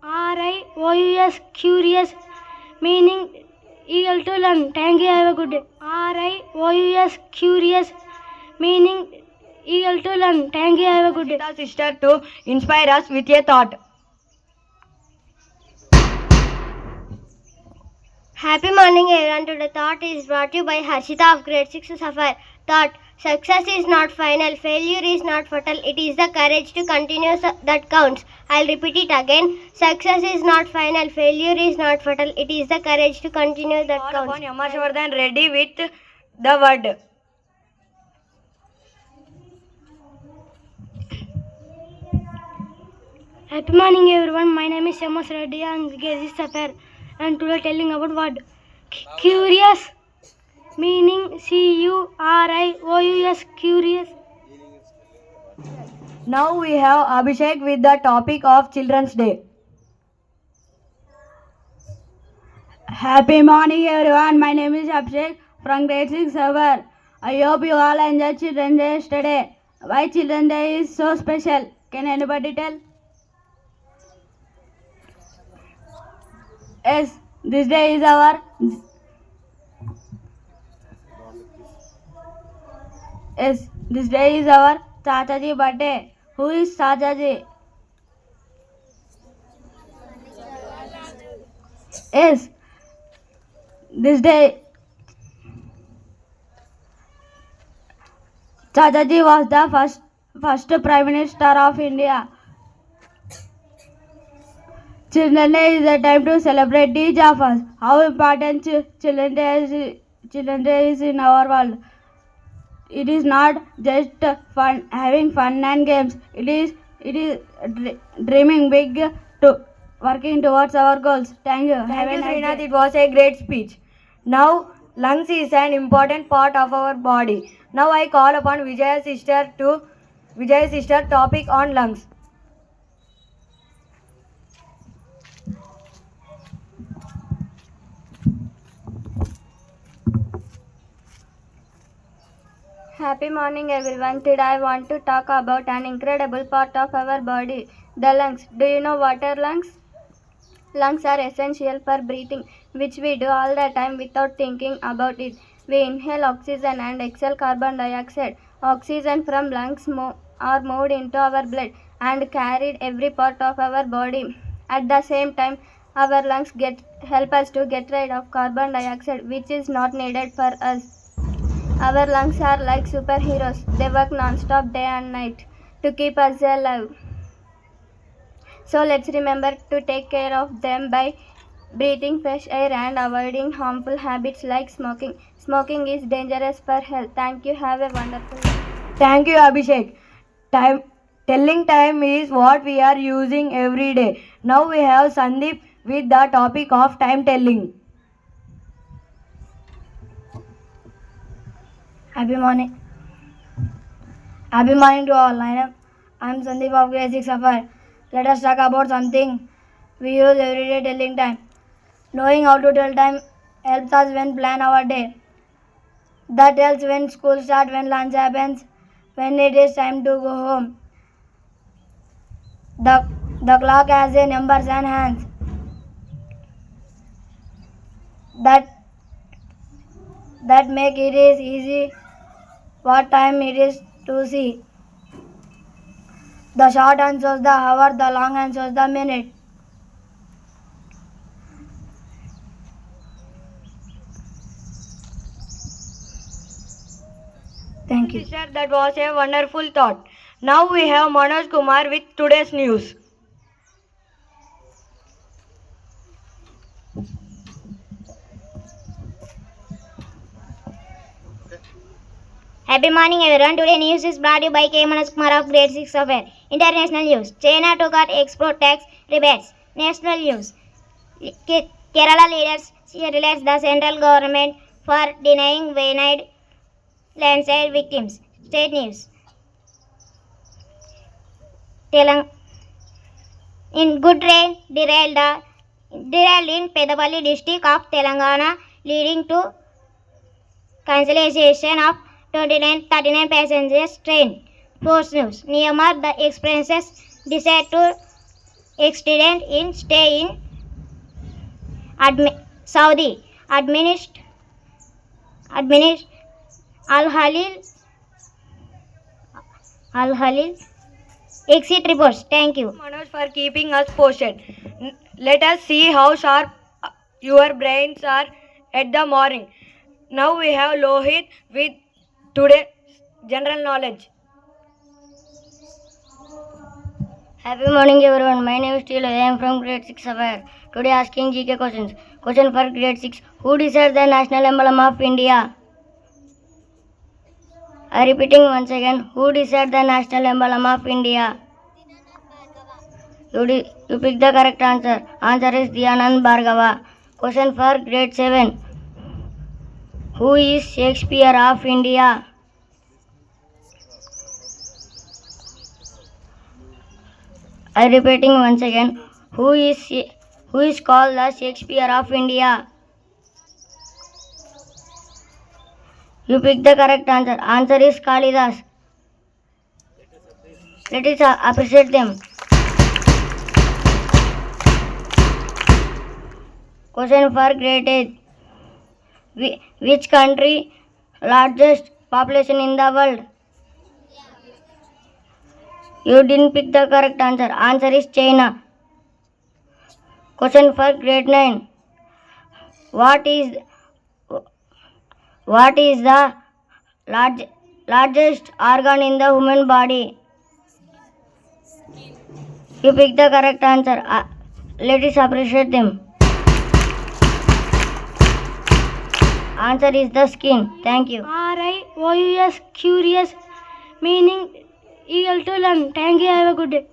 Curious, curious, meaning eagle to learn. Thank you. Have a good day. Curious, meaning eagle to learn. Thank you. Have a good day. Sister to inspire us with a thought. Happy morning everyone. Today thought is brought to you by Harshita of grade 6 Sapphire. Thought: success is not final, failure is not fatal, it is the courage to continue that counts. I'll repeat it again. Success is not final, failure is not fatal, it is the courage to continue that counts. Yamashavardhan ready with the word. Happy morning everyone. My name is Amos Reddy and this is Sapphire. And today telling about what? Curious, meaning Curious, curious. Now we have Abhishek with the topic of Children's Day. Happy morning everyone. My name is Abhishek from grade 6 Sapphire. I hope you all enjoyed Children's Day yesterday. Why Children's Day is so special? Can anybody tell? Yes, this day is our Chachaji birthday. Who is Chachaji? Yes, this day Chachaji was the first Prime Minister of India. Children's Day is a time to celebrate each of us. How important Children's Day is in our world. It is not just fun, having fun and games. It is dreaming big, to working towards our goals. Thank you. Thank you, Srinath. It was a great speech. Now, lungs is an important part of our body. Now I call upon Vijaya's sister topic on lungs. Happy morning everyone. Today I want to talk about an incredible part of our body, the lungs. Do you know what are lungs? Lungs are essential for breathing, which we do all the time without thinking about it. We inhale oxygen and exhale carbon dioxide. Oxygen from lungs are moved into our blood and carried every part of our body. At the same time, our lungs help us to get rid of carbon dioxide, which is not needed for us. Our lungs are like superheroes. They work non-stop day and night to keep us alive. So let's remember to take care of them by breathing fresh air and avoiding harmful habits like smoking. Smoking is dangerous for health. Thank you. Have a wonderful day. Thank you, Abhishek. Telling time is what we are using every day. Now we have Sandeep with the topic of time telling. Happy morning. Happy morning to all. I am Sandeep of grade 6 Sapphire. Let us talk about something we use every day, telling time. Knowing how to tell time helps us when plan our day. That tells when school starts, when lunch happens, when it is time to go home. The clock has a numbers and hands. That make it is easy what time it is to see. The short hand shows the hour, the long hand shows the minute. Thank you. Sister, that was a wonderful thought. Now we have Manoj Kumar with today's news. Happy morning everyone. Today news is brought to you by K. Manoj Kumar of grade 6 Sapphire. International news. China to cut export tax rebates. National news. Kerala leaders relates the central government for denying Wayanad landslide victims. State news. In good rain derailed in Pedapalli district of Telangana, leading to cancellation of 39 passengers train. Force news. Myanmar, the expresses decide to एक student in stay in Saudi. Administ Al Halil exit reports. Thank you. Manoj for keeping us posted. Let us see how sharp your brains are at the morning. Now we have Lohit with today's general knowledge. Happy morning everyone. My name is Tilo. I am from grade 6 Sapphire. Today asking GK questions. Question for grade 6. Who decides the national emblem of India? I repeating once again. Who decides the national emblem of India? You pick the correct answer. Answer is Dhyanand Bhargava. Question for grade 7. Who is Shakespeare of India? I repeating once again. Who is called the Shakespeare of India? You pick the correct answer. Answer is Kalidas. Let us appreciate them. Question for grade 8. Which country largest population in the world? You didn't pick the correct answer. Answer is China. Question for grade 9. What is the largest organ in the human body? You pick the correct answer. Let us appreciate them. Answer is the skin. Thank you. RIOUS, curious, meaning eagle to learn. Thank you. Have a good day.